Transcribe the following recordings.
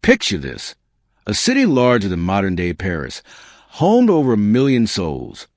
Picture this. A city larger than modern-day Paris, home to over 1 million souls,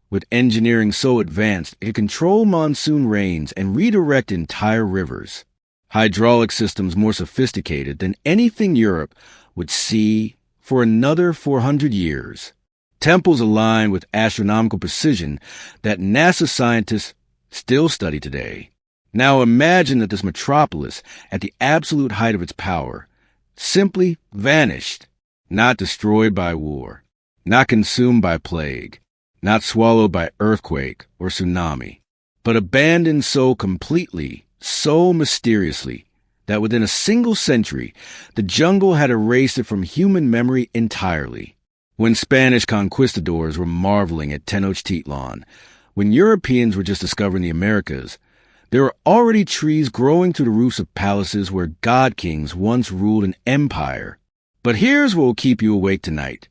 with engineering so advanced it could control monsoon rains and redirect entire rivers. Hydraulic systems more sophisticated than anything Europe would see for another 400 years. Temples aligned with astronomical precision that NASA scientists still study today. Now imagine that this metropolis, at the absolute height of its power, simply vanished, not destroyed by war, not consumed by plague, not swallowed by earthquake or tsunami, but abandoned so completely, so mysteriously, that within a single century, the jungle had erased it from human memory entirely. When Spanish conquistadors were marveling at Tenochtitlan, when Europeans were just discovering the Americas, there were already trees growing through the roofs of palaces where god kings once ruled an empire. But here's what will keep you awake tonight.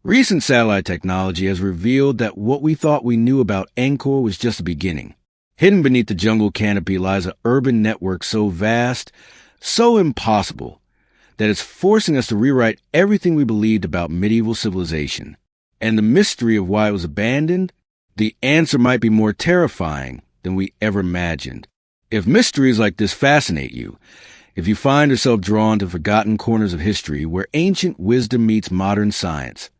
Recent satellite technology has revealed that what we thought we knew about Angkor was just the beginning. Hidden beneath the jungle canopy lies an urban network so vast, so impossible, that it's forcing us to rewrite everything we believed about medieval civilization. And the mystery of why it was abandoned, the answer might be more terrifying than we ever imagined. If mysteries like this fascinate you, if you find yourself drawn to forgotten corners of history where ancient wisdom meets modern science,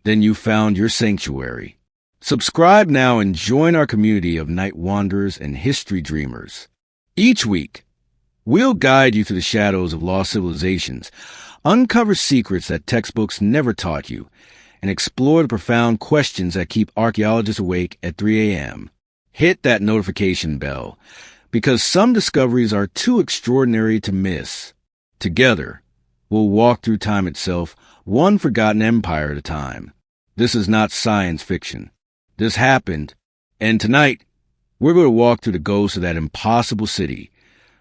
then you found your sanctuary. Subscribe now and join our community of night wanderers and history dreamers. Each week, we'll guide you through the shadows of lost civilizations, uncover secrets that textbooks never taught you, and explore the profound questions that keep archaeologists awake at 3 a.m. Hit that notification bell, because some discoveries are too extraordinary to miss. Together, we'll walk through time itself, one forgotten empire at a time. This is not science fiction. This happened, and tonight, we're going to walk through the ghosts of that impossible city,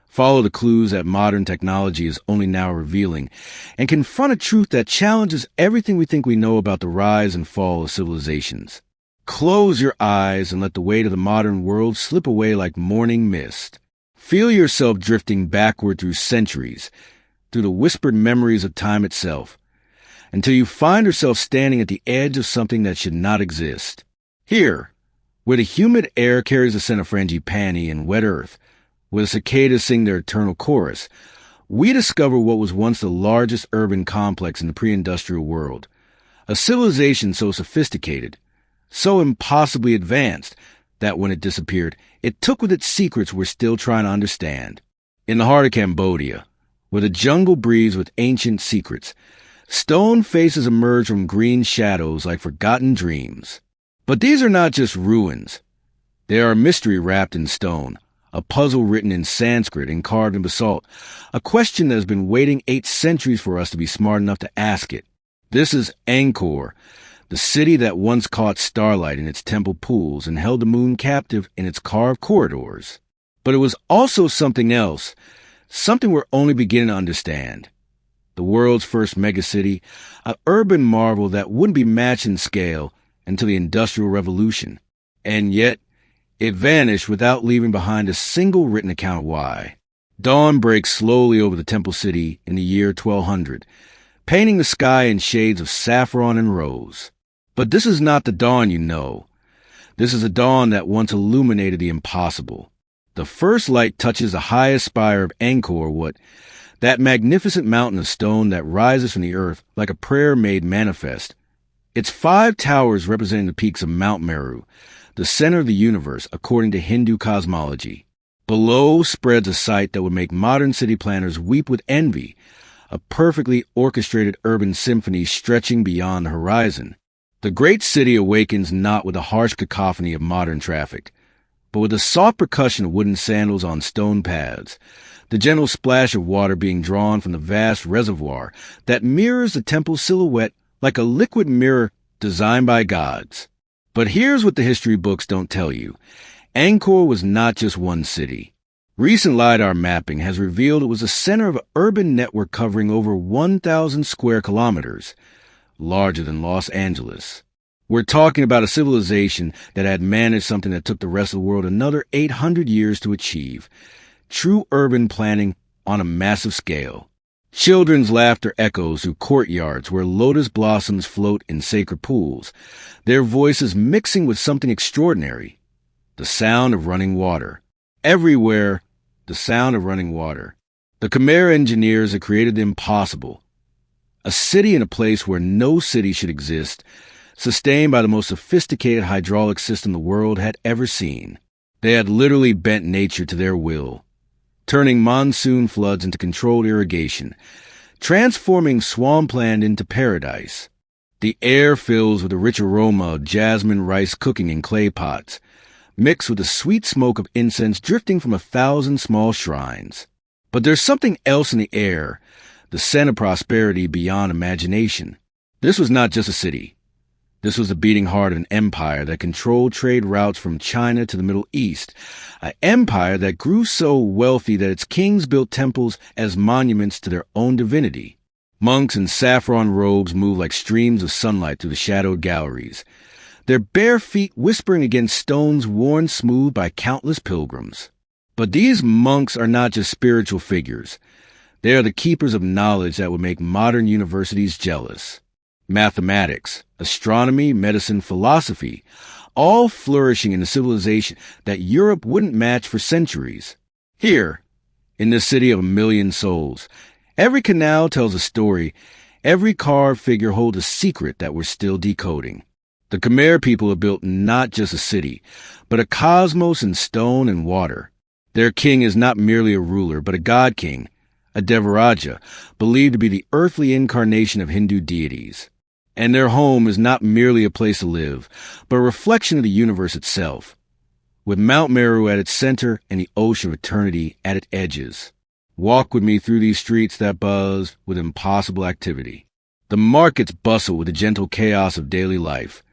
follow the clues that modern technology is only now revealing, and confront a truth that challenges everything we think we know about the rise and fall of civilizations. Close your eyes and let the weight of the modern world slip away like morning mist. Feel yourself drifting backward through centuries, through the whispered memories of time itself, until you find yourself standing at the edge of something that should not exist. Here, where the humid air carries the scent of frangipani and wet earth, where the cicadas sing their eternal chorus, we discover what was once the largest urban complex in the pre-industrial world, a civilization so sophisticated, so impossibly advanced, that when it disappeared, it took with it secrets we're still trying to understand. In the heart of Cambodia, where the jungle breathes with ancient secrets, stone faces emerge from green shadows like forgotten dreams. But these are not just ruins. They are a mystery wrapped in stone, a puzzle written in Sanskrit and carved in basalt, a question that has been waiting 8 centuries for us to be smart enough to ask it. This is Angkor, the city that once caught starlight in its temple pools and held the moon captive in its carved corridors. But it was also something else, something we're only beginning to understand. The world's first megacity, an urban marvel that wouldn't be matched in scale until the Industrial Revolution. And yet, it vanished without leaving behind a single written account of why. Dawn breaks slowly over the temple city in the year 1200, painting the sky in shades of saffron and rose. But this is not the dawn you know. This is a dawn that once illuminated the impossible. The first light touches the highest spire of Angkor, that magnificent mountain of stone that rises from the earth like a prayer made manifest. Its 5 towers representing the peaks of Mount Meru, the center of the universe according to Hindu cosmology. Below spreads a sight that would make modern city planners weep with envy, a perfectly orchestrated urban symphony stretching beyond the horizon. The great city awakens not with the harsh cacophony of modern traffic, but with the soft percussion of wooden sandals on stone paths, the gentle splash of water being drawn from the vast reservoir that mirrors the temple's silhouette like a liquid mirror designed by gods. But here's what the history books don't tell you. Angkor was not just one city. Recent LiDAR mapping has revealed it was the center of an urban network covering over 1,000 square kilometers, larger than Los Angeles. We're talking about a civilization that had managed something that took the rest of the world another 800 years to achieve. True urban planning on a massive scale. Children's laughter echoes through courtyards where lotus blossoms float in sacred pools, their voices mixing with something extraordinary, the sound of running water. Everywhere, the sound of running water. The Khmer engineers had created the impossible. A city in a place where no city should exist, sustained by the most sophisticated hydraulic system the world had ever seen. They had literally bent nature to their will, turning monsoon floods into controlled irrigation, transforming swampland into paradise. The air fills with the rich aroma of jasmine rice cooking in clay pots, mixed with the sweet smoke of incense drifting from 1,000 small shrines. But there's something else in the air, the scent of prosperity beyond imagination. This was not just a city. This was the beating heart of an empire that controlled trade routes from China to the Middle East, an empire that grew so wealthy that its kings built temples as monuments to their own divinity. Monks in saffron robes moved like streams of sunlight through the shadowed galleries, their bare feet whispering against stones worn smooth by countless pilgrims. But these monks are not just spiritual figures. They are the keepers of knowledge that would make modern universities jealous. Mathematics, astronomy, medicine, philosophy, all flourishing in a civilization that Europe wouldn't match for centuries. Here, in this city of 1,000,000 souls, every canal tells a story, every carved figure holds a secret that we're still decoding. The Khmer people have built not just a city, but a cosmos in stone and water. Their king is not merely a ruler, but a god king, a Devaraja, believed to be the earthly incarnation of Hindu deities. And their home is not merely a place to live, but a reflection of the universe itself, with Mount Meru at its center and the ocean of eternity at its edges. Walk with me through these streets that buzz with impossible activity. The markets bustle with the gentle chaos of daily life.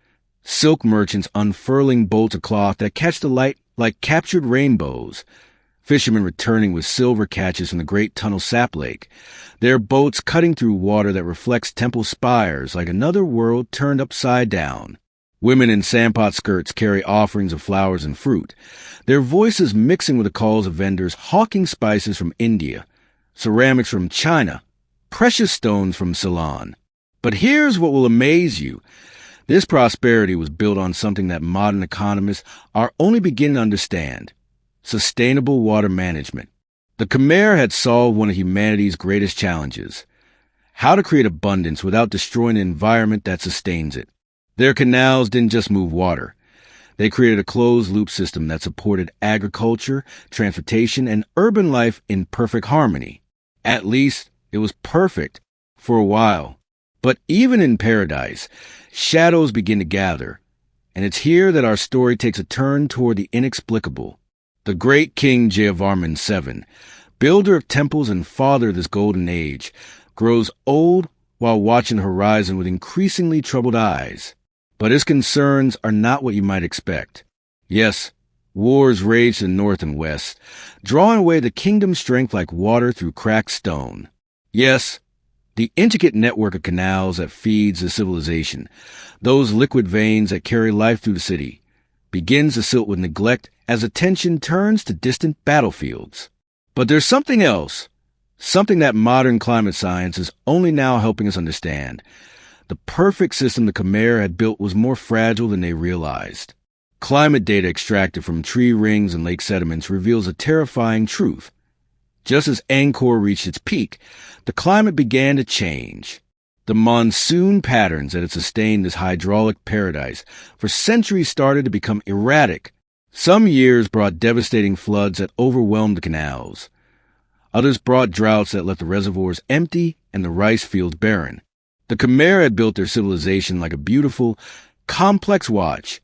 Silk merchants unfurling bolts of cloth that catch the light like captured rainbows. Fishermen returning with silver catches from the great tunnel sap lake, their boats cutting through water that reflects temple spires like another world turned upside down. Women in sandpot skirts carry offerings of flowers and fruit, their voices mixing with the calls of vendors hawking spices from India, ceramics from China, precious stones from Ceylon. But here's what will amaze you. This prosperity was built on something that modern economists are only beginning to understand: sustainable water management. The Khmer had solved one of humanity's greatest challenges: how to create abundance without destroying the environment that sustains it. Their canals didn't just move water. They created a closed-loop system that supported agriculture, transportation, and urban life in perfect harmony. At least, it was perfect for a while. But even in paradise, shadows begin to gather, and it's here that our story takes a turn toward the inexplicable. The great King Jayavarman VII, builder of temples and father of this golden age, grows old while watching the horizon with increasingly troubled eyes. But his concerns are not what you might expect. Yes, wars rage in the north and west, drawing away the kingdom's strength like water through cracked stone. Yes, the intricate network of canals that feeds the civilization, those liquid veins that carry life through the city, begins to silt with neglect as attention turns to distant battlefields. But there's something else, something that modern climate science is only now helping us understand. The perfect system the Khmer had built was more fragile than they realized. Climate data extracted from tree rings and lake sediments reveals a terrifying truth. Just as Angkor reached its peak, the climate began to change. The monsoon patterns that had sustained this hydraulic paradise for centuries started to become erratic. Some years brought devastating floods that overwhelmed the canals. Others brought droughts that left the reservoirs empty and the rice fields barren. The Khmer had built their civilization like a beautiful, complex watch,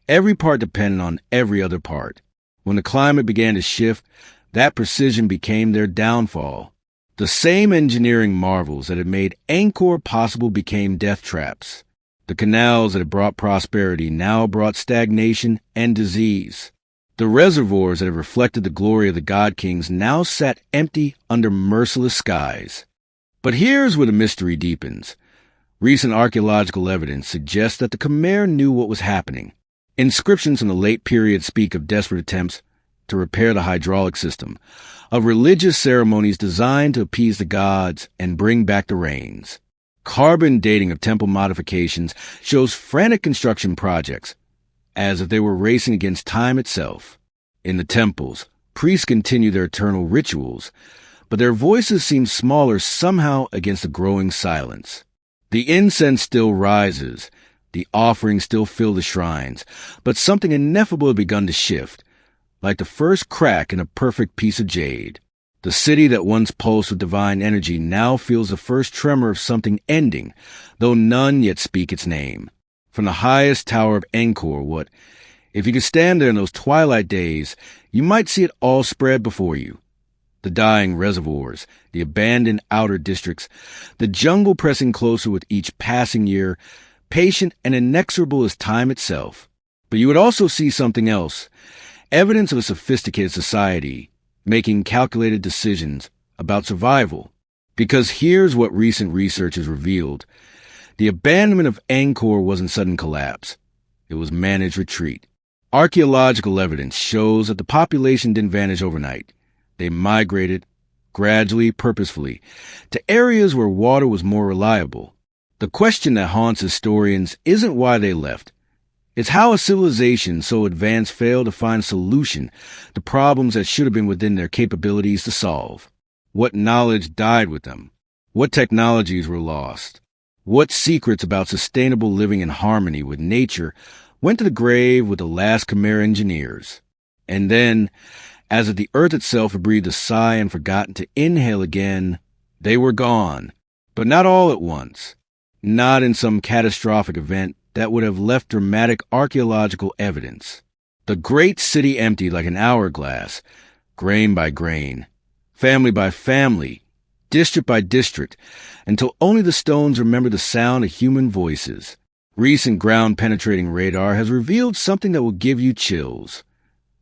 every part dependent on every other part. When the climate began to shift, that precision became their downfall. The same engineering marvels that had made Angkor possible became death traps. The canals that had brought prosperity now brought stagnation and disease. The reservoirs that had reflected the glory of the god kings now sat empty under merciless skies. But here's where the mystery deepens. Recent archaeological evidence suggests that the Khmer knew what was happening. Inscriptions from the late period speak of desperate attempts to repair the hydraulic system, of religious ceremonies designed to appease the gods and bring back the rains. Carbon dating of temple modifications shows frantic construction projects, as if they were racing against time itself. In the temples, priests continue their eternal rituals, but their voices seem smaller somehow against the growing silence. The incense still rises, the offerings still fill the shrines, but something ineffable has begun to shift, like the first crack in a perfect piece of jade. The city that once pulsed with divine energy now feels the first tremor of something ending, though none yet speak its name. From the highest tower of Angkor, if you could stand there in those twilight days, you might see it all spread before you. The dying reservoirs, the abandoned outer districts, the jungle pressing closer with each passing year, patient and inexorable as time itself. But you would also see something else, evidence of a sophisticated society, making calculated decisions about survival. Because here's what recent research has revealed. The abandonment of Angkor wasn't sudden collapse. It was managed retreat. Archaeological evidence shows that the population didn't vanish overnight. They migrated, gradually, purposefully, to areas where water was more reliable. The question that haunts historians isn't why they left. It's how a civilization so advanced failed to find a solution to problems that should have been within their capabilities to solve. What knowledge died with them? What technologies were lost? What secrets about sustainable living in harmony with nature went to the grave with the last Khmer engineers? And then, as if the earth itself had breathed a sigh and forgotten to inhale again, they were gone. But not all at once. Not in some catastrophic event that would have left dramatic archaeological evidence. The great city emptied like an hourglass, grain by grain, family by family, district by district, until only the stones remember the sound of human voices. Recent ground-penetrating radar has revealed something that will give you chills.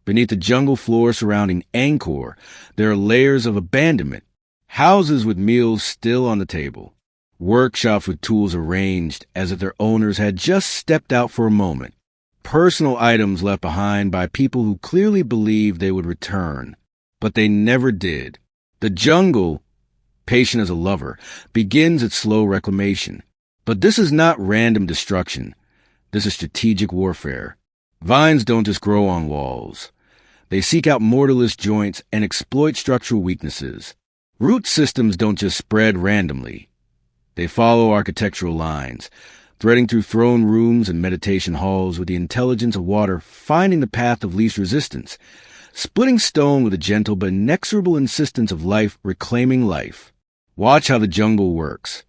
Beneath the jungle floor surrounding Angkor, there are layers of abandonment, houses with meals still on the table, workshops with tools arranged as if their owners had just stepped out for a moment, personal items left behind by people who clearly believed they would return, but they never did. The jungle, patient as a lover, begins its slow reclamation. But this is not random destruction. This is strategic warfare. Vines don't just grow on walls. They seek out mortarless joints and exploit structural weaknesses. Root systems don't just spread randomly. They follow architectural lines, threading through throne rooms and meditation halls with the intelligence of water finding the path of least resistance, splitting stone with the gentle but inexorable insistence of life reclaiming life. Watch how the jungle works.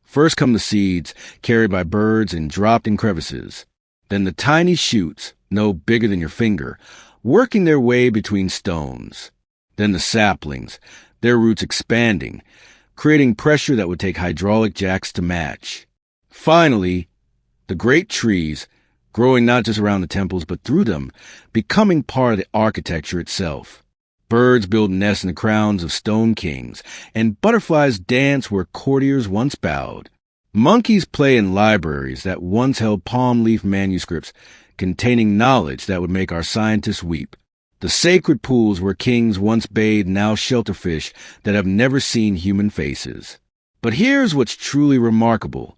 First come the seeds, carried by birds and dropped in crevices. Then the tiny shoots, no bigger than your finger, working their way between stones. Then the saplings, their roots expanding, creating pressure that would take hydraulic jacks to match. Finally, the great trees, growing not just around the temples but through them, becoming part of the architecture itself. Birds build nests in the crowns of stone kings, and butterflies dance where courtiers once bowed. Monkeys play in libraries that once held palm leaf manuscripts containing knowledge that would make our scientists weep. The sacred pools where kings once bathed now shelter fish that have never seen human faces. But here's what's truly remarkable.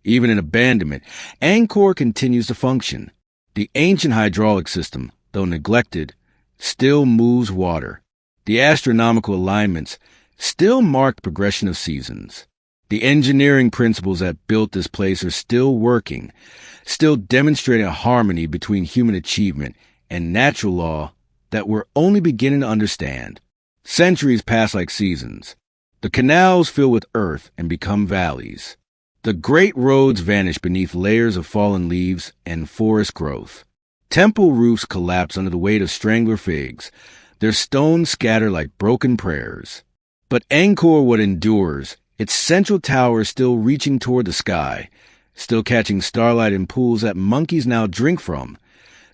Even in abandonment, Angkor continues to function. The ancient hydraulic system, though neglected, still moves water. The astronomical alignments still mark the progression of seasons. The engineering principles that built this place are still working, still demonstrating a harmony between human achievement and natural law that we're only beginning to understand. Centuries pass like seasons. The canals fill with earth and become valleys. The great roads vanish beneath layers of fallen leaves and forest growth. Temple roofs collapse under the weight of strangler figs, their stones scatter like broken prayers. But Angkor what endures, its central tower still reaching toward the sky, still catching starlight in pools that monkeys now drink from,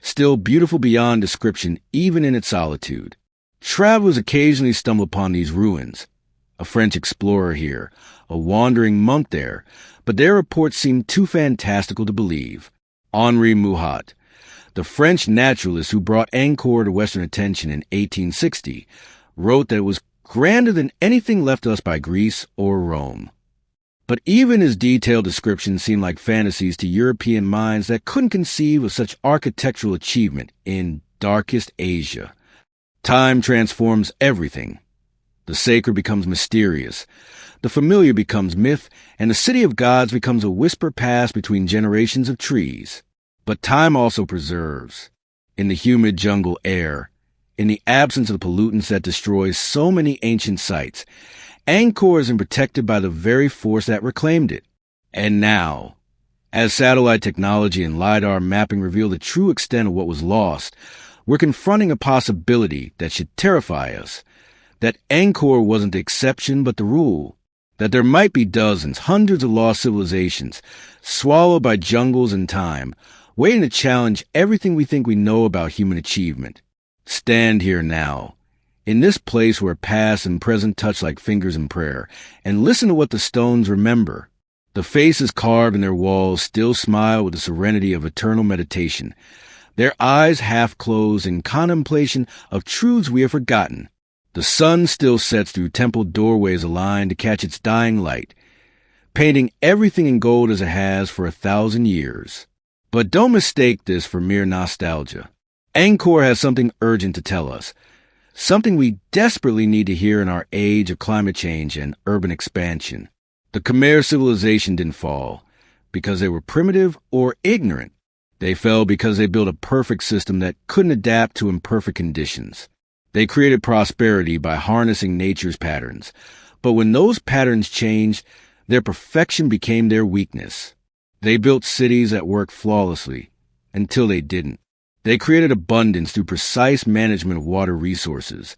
still beautiful beyond description even in its solitude. Travelers occasionally stumble upon these ruins. A French explorer here, a wandering monk there, but their reports seem too fantastical to believe. Henri Mouhat, The French naturalist who brought Angkor to Western attention in 1860 wrote that it was grander than anything left us by Greece or Rome. But even his detailed descriptions seemed like fantasies to European minds that couldn't conceive of such architectural achievement in darkest Asia. Time transforms everything. The sacred becomes mysterious, the familiar becomes myth, and the city of gods becomes a whisper passed between generations of trees. But time also preserves. In the humid jungle air, in the absence of the pollutants that destroys so many ancient sites, Angkor is protected by the very force that reclaimed it. And now, as satellite technology and LiDAR mapping reveal the true extent of what was lost, we're confronting a possibility that should terrify us. That Angkor wasn't the exception but the rule. That there might be dozens, hundreds of lost civilizations, swallowed by jungles and time, waiting to challenge everything we think we know about human achievement. Stand here now, in this place where past and present touch like fingers in prayer, and listen to what the stones remember. The faces carved in their walls still smile with the serenity of eternal meditation, their eyes half closed in contemplation of truths we have forgotten. The sun still sets through temple doorways aligned to catch its dying light, painting everything in gold as it has for 1,000 years. But don't mistake this for mere nostalgia. Angkor has something urgent to tell us, something we desperately need to hear in our age of climate change and urban expansion. The Khmer civilization didn't fall because they were primitive or ignorant. They fell because they built a perfect system that couldn't adapt to imperfect conditions. They created prosperity by harnessing nature's patterns. But when those patterns changed, their perfection became their weakness. They built cities that worked flawlessly until they didn't. They created abundance through precise management of water resources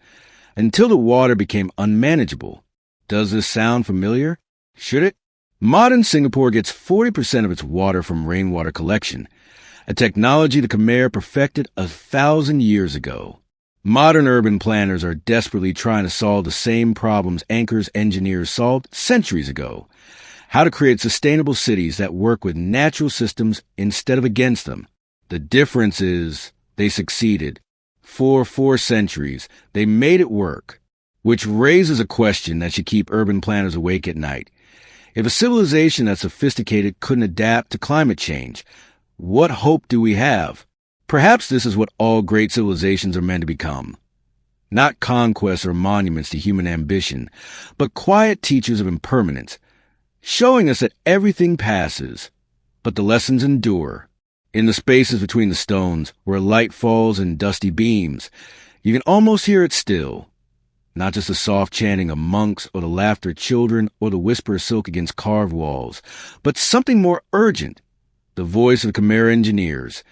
until the water became unmanageable. Does this sound familiar? Should it? Modern Singapore gets 40% of its water from rainwater collection, a technology the Khmer perfected 1,000 years ago. Modern urban planners are desperately trying to solve the same problems Angkor's engineers solved centuries ago. How to create sustainable cities that work with natural systems instead of against them. The difference is they succeeded. For 4 centuries, they made it work, which raises a question that should keep urban planners awake at night. If a civilization that's sophisticated couldn't adapt to climate change, what hope do we have? Perhaps this is what all great civilizations are meant to become. Not conquests or monuments to human ambition, but quiet teachers of impermanence, showing us that everything passes, but the lessons endure. In the spaces between the stones, where light falls in dusty beams, you can almost hear it still. Not just the soft chanting of monks or the laughter of children or the whisper of silk against carved walls, but something more urgent, the voice of Khmer engineers,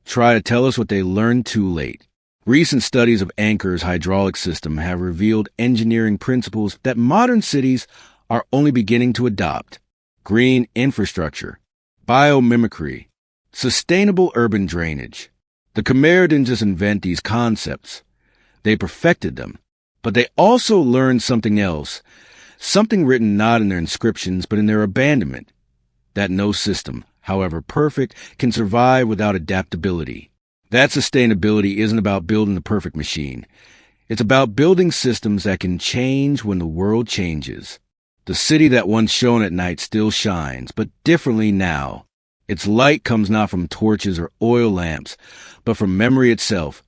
try to tell us what they learned too late. Recent studies of Angkor's hydraulic system have revealed engineering principles that modern cities are only beginning to adopt. Green infrastructure, biomimicry, sustainable urban drainage. The Khmer didn't just invent these concepts. They perfected them. But they also learned something else, something written not in their inscriptions but in their abandonment, that no system, however perfect, can survive without adaptability. That sustainability isn't about building the perfect machine. It's about building systems that can change when the world changes. The city that once shone at night still shines, but differently now. Its light comes not from torches or oil lamps, but from memory itself,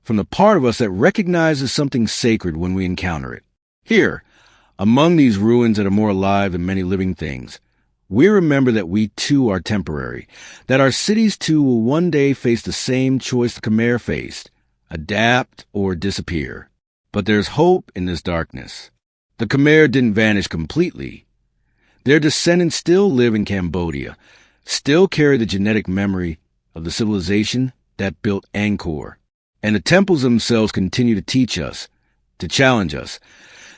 from the part of us that recognizes something sacred when we encounter it. Here, among these ruins that are more alive than many living things, we remember that we too are temporary, that our cities too will one day face the same choice the Khmer faced, adapt or disappear. But there's hope in this darkness. The Khmer didn't vanish completely. Their descendants still live in Cambodia, still carry the genetic memory of the civilization that built Angkor. And the temples themselves continue to teach us, to challenge us,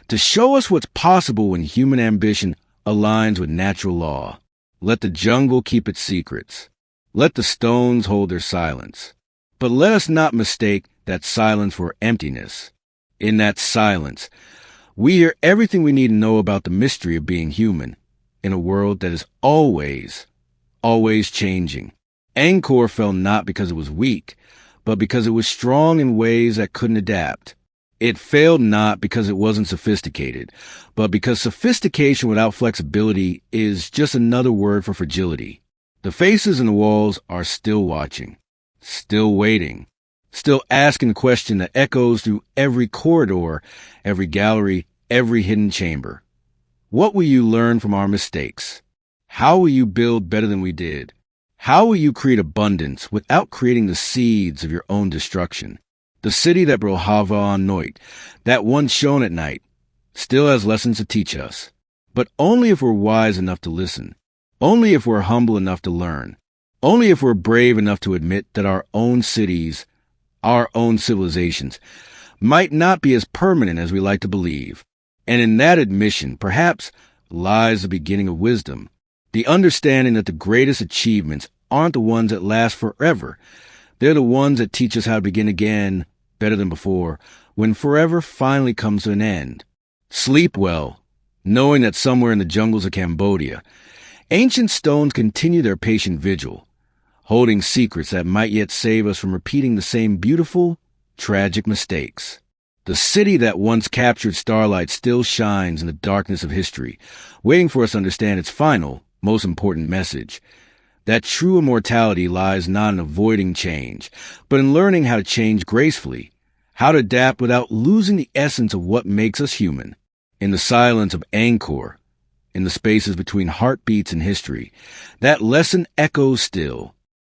to show us what's possible when human ambition aligns with natural law. Let the jungle keep its secrets. Let the stones hold their silence. But let us not mistake that silence for emptiness. In that silence, we hear everything we need to know about the mystery of being human in a world that is always changing. Angkor fell not because it was weak, but because it was strong in ways that couldn't adapt. It failed not because it wasn't sophisticated, but because sophistication without flexibility is just another word for fragility. The faces in the walls are still watching, still waiting, still asking the question that echoes through every corridor, every gallery, every hidden chamber. What will you learn from our mistakes? How will you build better than we did? How will you create abundance without creating the seeds of your own destruction? The city that Brohava Noit, that once shone at night, still has lessons to teach us. But only if we're wise enough to listen. Only if we're humble enough to learn. Only if we're brave enough to admit that our own cities, our own civilizations, might not be as permanent as we like to believe. And in that admission, perhaps, lies the beginning of wisdom. The understanding that the greatest achievements aren't the ones that last forever. They're the ones that teach us how to begin again, better than before, when forever finally comes to an end. Sleep well, knowing that somewhere in the jungles of Cambodia, ancient stones continue their patient vigil, holding secrets that might yet save us from repeating the same beautiful, tragic mistakes. The city that once captured starlight still shines in the darkness of history, waiting for us to understand its final, most important message. That true immortality lies not in avoiding change, but in learning how to change gracefully, how to adapt without losing the essence of what makes us human. In the silence of Angkor, in the spaces between heartbeats and history, that lesson echoes still.